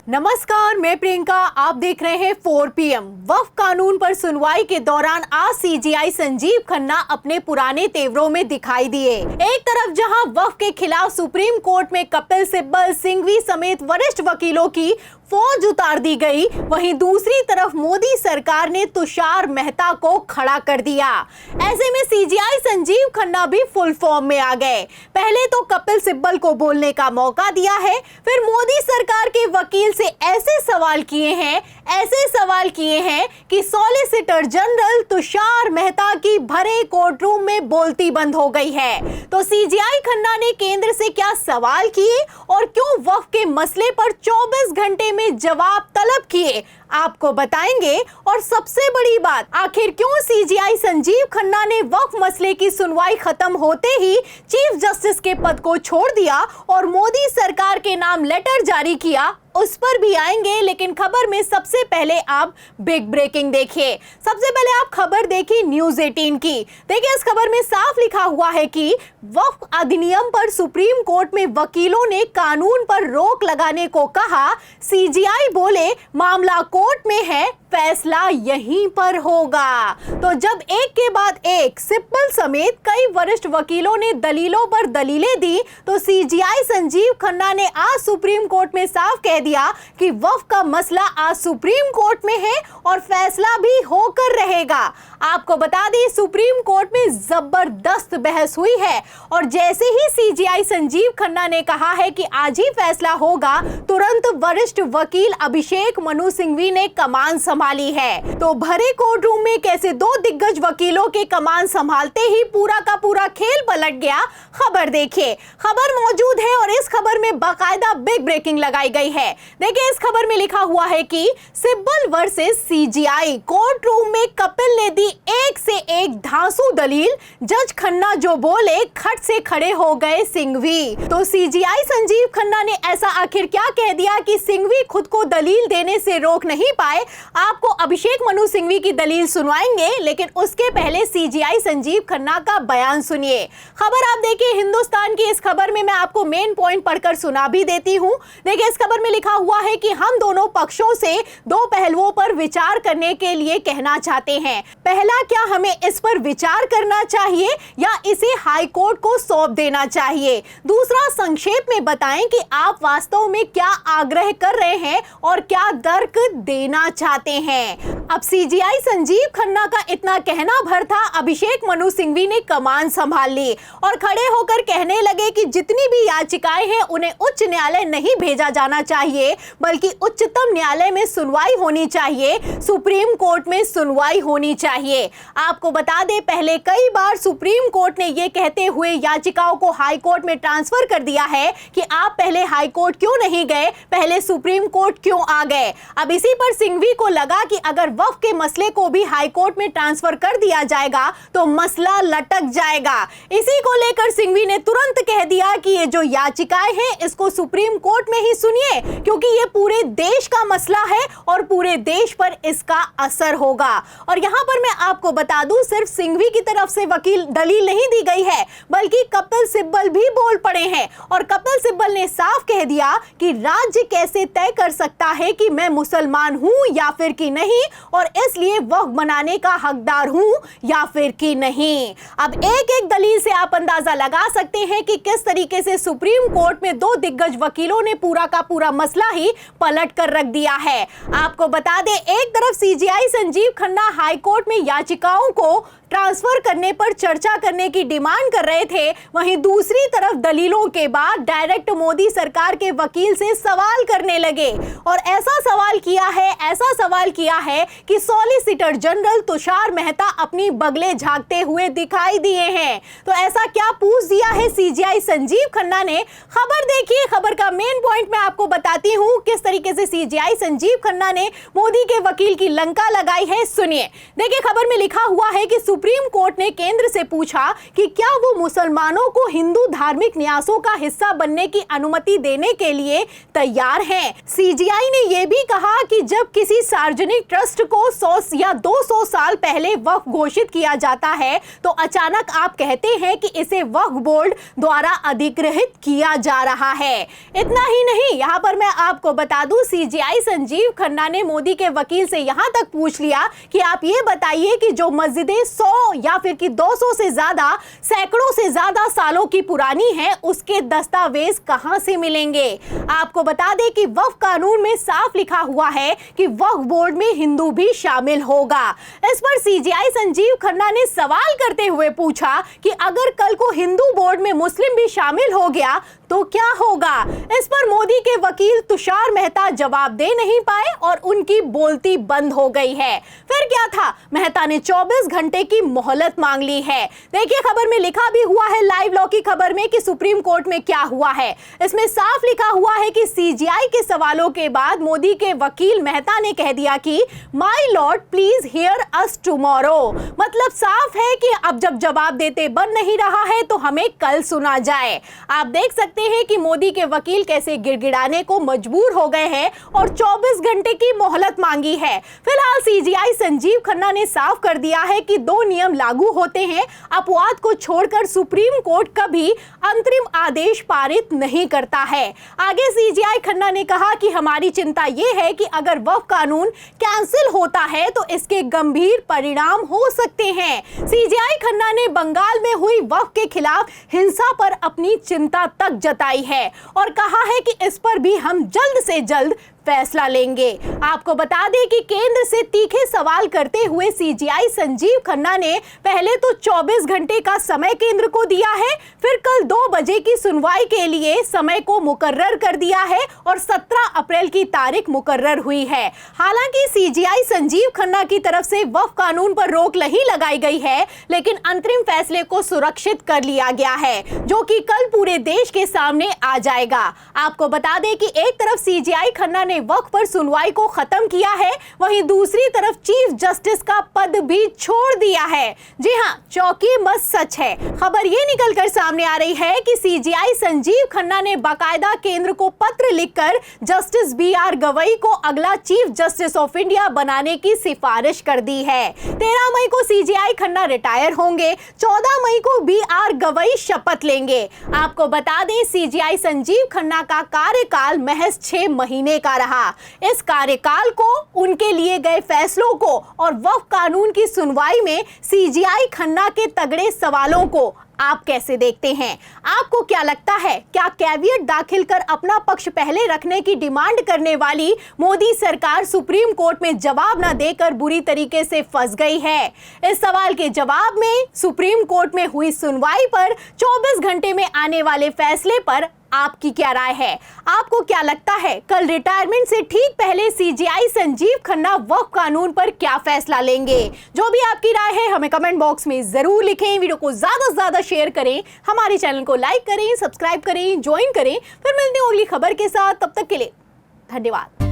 नमस्कार, मैं प्रियंका। आप देख रहे हैं 4 PM। वक्फ कानून पर सुनवाई के दौरान आज सीजेआई संजीव खन्ना अपने पुराने तेवरों में दिखाई दिए। एक तरफ जहां वक्फ के खिलाफ सुप्रीम कोर्ट में कपिल सिब्बल, सिंघवी समेत वरिष्ठ वकीलों की फौज उतार दी गई, वहीं दूसरी तरफ मोदी सरकार ने तुषार मेहता को खड़ा कर दिया। ऐसे में सीजेआई संजीव खन्ना भी फुल फॉर्म में आ गए। पहले तो कपिल सिब्बल को बोलने का मौका दिया है, फिर मोदी सरकार के वकील से ऐसे सवाल किए हैं कि सॉलिसिटर जनरल तुषार मेहता की भरे कोर्टरूम में बोलती बंद हो गई है। तो सीजेआई खन्ना ने केंद्र से क्या सवाल किए और क्यों वक्फ के मसले पर 24 घंटे में जवाब तलब किए, आपको बताएंगे। और सबसे बड़ी बात, आखिर क्यों सीजेआई संजीव खन्ना ने वक्फ मसले की सुनवाई खत्म होते ही चीफ जस्टिस के पद को छोड़ दिया और मोदी सरकार के नाम लेटर जारी किया, उस पर भी आएंगे। लेकिन खबर में सबसे पहले आप बिग ब्रेकिंग देखिए। सबसे पहले आप खबर देखिए न्यूज़ 18 की। देखिए, इस खबर में साफ लिखा हुआ है कि वक्फ अधिनियम पर सुप्रीम कोर्ट में वकीलों ने कानून पर रोक लगाने को कहा। सीजेआई बोले मामला कोर्ट में है, फैसला यहीं पर होगा। तो जब एक के बाद एक सिब्बल समेत कई वरिष्ठ वकीलों ने दलीलों पर दलीलें दी, तो सीजेआई संजीव खन्ना ने आज सुप्रीम कोर्ट में साफ कह दिया कि वक्फ का मसला आज सुप्रीम कोर्ट में है और फैसला भी होकर रहेगा। आपको बता दें, सुप्रीम कोर्ट में जबरदस्त बहस हुई है और जैसे ही सीजेआई संजीव खन्ना ने कहा है कि आज ही फैसला होगा, तुरंत वरिष्ठ वकील अभिषेक मनु सिंघवी ने कमान संभाली है। तो भरे कोर्ट रूम में कैसे दो दिग्गज वकीलों के कमान संभालते ही पूरा का पूरा खेल पलट गया, खबर देखिए। खबर मौजूद है और इस खबर में बाकायदा बिग ब्रेकिंग लगाई गई है। देखिए, इस खबर में लिखा हुआ है कि Sibal versus CJI, court room में कपिल ने दी एक से एक धांसू दलील, जज खन्ना जो बोले खट से खड़े हो गए सिंघवी। तो सीजेआई संजीव खन्ना ने ऐसा आखिर क्या कह दिया कि सिंघवी खुद को दलील देने से रोक नहीं पाए। आपको अभिषेक मनु सिंघवी की दलील सुनवाएंगे, लेकिन उसके पहले सीजेआई संजीव खन्ना का बयान सुनिए। खबर आप देखिए हिंदुस्तान की। इस खबर में मैं आपको मेन पॉइंट पढ़कर सुना भी देती हूं। देखिए, इस खबर में लिखा हुआ है कि हम दोनों पक्षों से दो पहलुओं पर विचार करने के लिए कहना चाहते हैं। पहला, क्या हमें इस पर विचार करना चाहिए या इसे हाई कोर्ट को सौंप देना चाहिए। दूसरा, संक्षेप में बताएं कि आप वास्तव में क्या आग्रह कर रहे हैं और क्या तर्क देना चाहते हैं। अब सीजेआई संजीव खन्ना का इतना कहना भर था, अभिषेक मनु सिंघवी ने कमान संभाल ली और खड़े होकर कहने लगे कि जितनी भी याचिकाएं हैं उन्हें उच्च न्यायालय नहीं भेजा जाना चाहिए, बल्कि उच्चतम न्यायालय में सुनवाई होनी चाहिए, सुप्रीम कोर्ट में सुनवाई होनी चाहिए। आपको बता दें, पहले कई बार सुप्रीम कोर्ट ने यह कहते हुए याचिकाओं को हाई कोर्ट में ट्रांसफर कर दिया है कि आप पहले हाई कोर्ट क्यों नहीं गए, पहले सुप्रीम कोर्ट क्यों आ गए। अब इसी पर सिंघवी को लगा कि अगर वक्फ के मसले को भी हाई कोर्ट में ट्रांसफर कर दिया जाएगा तो मसला लटक जाएगा। इसी को लेकर सिंघवी ने तुरंत कह दिया कि ये जो याचिकाएं हैं इसको सुप्रीम कोर्ट में ही सुनिए, क्योंकि ये पूरे देश का मसला है और पूरे देश पर इसका असर होगा। और यहां पर मैं आपको बता दूं, सिर्फ सिंघवी की तरफ से वकील दलील नहीं दी गई है, बल्कि कपिल सिब्बल भी बोल पड़े हैं और कपिल सिब्बल ने साफ कह दिया कि राज्य कैसे तय कर सकता है कि मैं मुसलमान हूं या फिर कि नहीं, और इसलिए वक्फ बनाने का हकदार हूं या फिर कि नहीं। अब एक एक दलील से आप अंदाजा लगा सकते हैं कि किस तरीके से सुप्रीम कोर्ट में दो दिग्गज वकीलों ने पूरा का पूरा मसला ही पलट कर रख दिया है। आपको बता दें, एक तरफ CJI Sanjeev Khanna high court में याचिकाओं को ट्रांसफर करने पर चर्चा करने की डिमांड कर रहे थे, वहीं दूसरी तरफ दलीलों के बाद डायरेक्ट मोदी सरकार के वकील से सवाल करने लगे और ऐसा सवाल किया है कि सॉलिसिटर जनरल तुषार मेहता अपनी बगले झांकते हुए दिखाई दिए हैं। तो ऐसा क्या पूछ दिया है सीजेआई संजीव खन्ना ने। खबर देखिए, खबर का मेन पॉइंट मैं आपको बताती हूं किस तरीके से सीजेआई संजीव खन्ना ने मोदी के वकील की लंका लगाई है, सुनिए। देखिए, खबर में लिखा हुआ है कि सुप्रीम कोर्ट ने केंद्र से पूछा कि क्या वो मुसलमानों को हिंदू धार्मिक न्यासों का हिस्सा बनने की अनुमति देने के लिए तैयार हैं। सीजेआई ने यह भी कहा कि जब किसी सार्वजनिक ट्रस्ट को 100 या 200 साल पहले वक्फ घोषित किया जाता है तो अचानक आप कहते हैं कि इसे वक्फ बोर्ड द्वारा अधिग्रहित किया जा रहा रहा है। इतना ही नहीं, यहाँ पर मैं आपको बता दूं, सीजीआई संजीव खन्ना ने मोदी के वकील से यहाँ तक पूछ लिया कि आप ये बताइए कि जो मस्जिदें 100 या फिर कि 200 से ज्यादा, सैकड़ों से ज्यादा सालों की पुरानी है, उसके दस्तावेज कहां से मिलेंगे। आपको बता दें कि वक्फ कानून में साफ लिखा हुआ है कि वक्फ बोर्ड में हिंदू भी शामिल होगा। इस पर सीजीआई संजीव खन्ना ने सवाल करते हुए पूछा कि अगर कल को हिंदू बोर्ड में मुस्लिम भी शामिल हो गया तो क्या होगा। इस पर मोदी के वकील तुषार मेहता जवाब दे नहीं पाए और उनकी बोलती बंद हो गई है। फिर क्या था, मेहता ने 24 घंटे की मोहलत मांग ली है। देखिए, खबर में लिखा भी हुआ है, लाइव लॉ की खबर में, कि सुप्रीम कोर्ट में क्या हुआ है। इसमें साफ लिखा हुआ है कि सीजीआई के सवालों के बाद मोदी के वकील मेहता ने कह दिया कि my Lord please here us tomorrow. मतलब साफ है कि अब जब जवाब देते बन नहीं रहा है तो हमें कल सुना जाए। आप देख सकते हैं कि मोदी के वकील कैसे गिड़गिड़ाने को मजबूर हो गए हैं और 24 घंटे की मोहलत मांगी है। फिलहाल सीजीआई संजीव खन्ना ने साफ कर दिया है कि 2 नियम लागू होते हैं, अपवाद को छोड़कर सुप्रीम कोर्ट कभी अंतरिम आदेश पारित नहीं करता है। आगे सीजीआई खन्ना ने कहा कि हमारी चिंता यह है कि अगर वक्फ कानून कैंसिल होता है तो इसके गंभीर परिणाम हो सकते हैं। सीजीआई खन्ना ने बंगाल में हुई वक्फ के खिलाफ हिंसा पर अपनी चिंता तक जताई है और कहा है कि इस पर भी हम जल्द से जल्द फैसला लेंगे। आपको बता दें कि केंद्र से तीखे सवाल करते हुए सीजीआई संजीव खन्ना ने पहले तो 24 घंटे का समय केंद्र को दिया है, फिर कल 2 बजे की सुनवाई के लिए समय को मुकर्रर कर दिया है और 17 अप्रैल की तारीख मुकर्रर हुई है। हालांकि सीजीआई संजीव खन्ना की तरफ से वक्फ कानून पर रोक नहीं लगाई गई है, लेकिन अंतरिम फैसले को सुरक्षित कर लिया गया है, जो कि कल पूरे देश के सामने आ जाएगा। आपको बता दें कि एक तरफ सीजीआई खन्ना ने वक्फ पर सुनवाई को खत्म किया है, वहीं दूसरी तरफ चीफ जस्टिस का पद भी छोड़ दिया है। जी हां, चौकी मत सच है। खबर ये निकलकर सामने आ रही है कि सीजीआई संजीव खन्ना ने बाकायदा केंद्र को पत्र लिखकर जस्टिस BR गवई को अगला चीफ जस्टिस ऑफ इंडिया बनाने की सिफारिश कर दी है। 13 मई को सीजीआई खन्ना रिटायर होंगे, 14 मई को BR गवई शपथ लेंगे। आपको बता दें, सीजीआई संजीव खन्ना का कार्यकाल महज 6 महीने का रहा। इस कार्यकाल को, उनके लिए गए फैसलों को और वक्फ कानून की सुनवाई में सीजीआई खन्ना के तगड़े सवालों को आप कैसे देखते हैं? आपको क्या लगता है, क्या कैवियट दाखिल कर अपना पक्ष पहले रखने की डिमांड करने वाली मोदी सरकार सुप्रीम कोर्ट में जवाब न देकर बुरी तरीके से फंस गई है? इस सवाल के जवाब में सुप्रीम कोर्ट में हुई सुनवाई पर 24 घंटे में आने वाले फैसले पर आपकी क्या राय है? आपको क्या लगता है, कल रिटायरमेंट से ठीक पहले सीजीआई संजीव खन्ना वक्फ कानून पर क्या फैसला लेंगे? जो भी आपकी राय है हमें कमेंट बॉक्स में जरूर लिखें। वीडियो को ज्यादा से ज्यादा शेयर करें, हमारे चैनल को लाइक करें, सब्सक्राइब करें, ज्वाइन करें। फिर मिलते हैं अगली खबर के साथ, तब तक के लिए धन्यवाद।